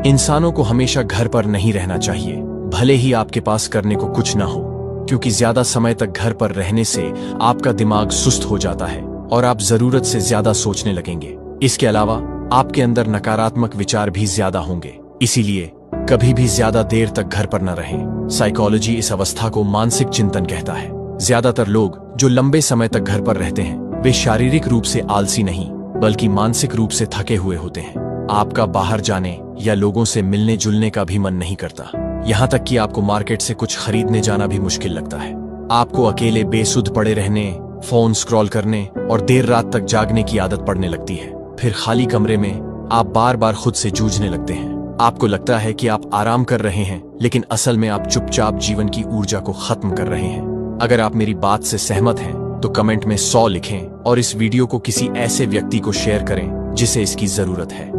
इंसानों को हमेशा घर पर नहीं रहना चाहिए, भले ही आपके पास करने को कुछ ना हो, क्योंकि ज्यादा समय तक घर पर रहने से आपका दिमाग सुस्त हो जाता है और आप जरूरत से ज्यादा सोचने लगेंगे। इसके अलावा आपके अंदर नकारात्मक विचार भी ज्यादा होंगे, इसीलिए कभी भी ज्यादा देर तक घर पर न रहें। साइकोलॉजी इस अवस्था को मानसिक चिंतन कहता है। ज्यादातर लोग जो लंबे समय तक घर पर रहते हैं वे शारीरिक रूप से आलसी नहीं बल्कि मानसिक रूप से थके हुए होते हैं। आपका बाहर जाने या लोगों से मिलने जुलने का भी मन नहीं करता, यहाँ तक कि आपको मार्केट से कुछ खरीदने जाना भी मुश्किल लगता है। आपको अकेले बेसुध पड़े रहने, फोन स्क्रॉल करने और देर रात तक जागने की आदत पड़ने लगती है। फिर खाली कमरे में आप बार बार खुद से जूझने लगते हैं। आपको लगता है कि आप आराम कर रहे हैं, लेकिन असल में आप चुपचाप जीवन की ऊर्जा को खत्म कर रहे हैं। अगर आप मेरी बात से सहमत हैं तो कमेंट में 100 लिखें और इस वीडियो को किसी ऐसे व्यक्ति को शेयर करें जिसे इसकी जरूरत है।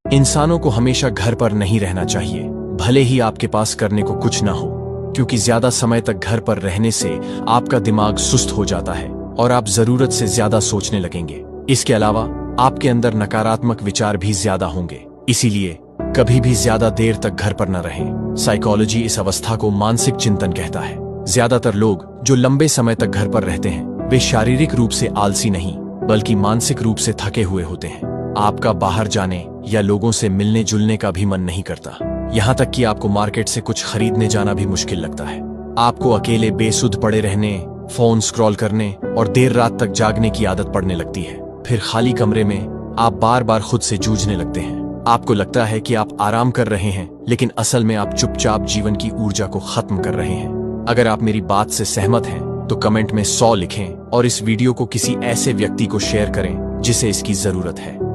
इंसानों को हमेशा घर पर नहीं रहना चाहिए, भले ही आपके पास करने को कुछ ना हो, क्योंकि ज्यादा समय तक घर पर रहने से आपका दिमाग सुस्त हो जाता है और आप जरूरत से ज्यादा सोचने लगेंगे। इसके अलावा आपके अंदर नकारात्मक विचार भी ज्यादा होंगे, इसीलिए कभी भी ज्यादा देर तक घर पर न रहें। साइकोलॉजी इस अवस्था को मानसिक चिंतन कहता है। ज्यादातर लोग जो लंबे समय तक घर पर रहते हैं वे शारीरिक रूप से आलसी नहीं बल्कि मानसिक रूप से थके हुए होते हैं। आपका बाहर जाने या लोगों से मिलने जुलने का भी मन नहीं करता, यहाँ तक कि आपको मार्केट से कुछ खरीदने जाना भी मुश्किल लगता है। आपको अकेले बेसुध पड़े रहने, फोन स्क्रॉल करने और देर रात तक जागने की आदत पड़ने लगती है। फिर खाली कमरे में आप बार बार खुद से जूझने लगते हैं। आपको लगता है कि आप आराम कर रहे हैं, लेकिन असल में आप चुपचाप जीवन की ऊर्जा को खत्म कर रहे हैं। अगर आप मेरी बात से सहमत हैं तो कमेंट में 100 लिखें और इस वीडियो को किसी ऐसे व्यक्ति को शेयर करें जिसे इसकी जरूरत है।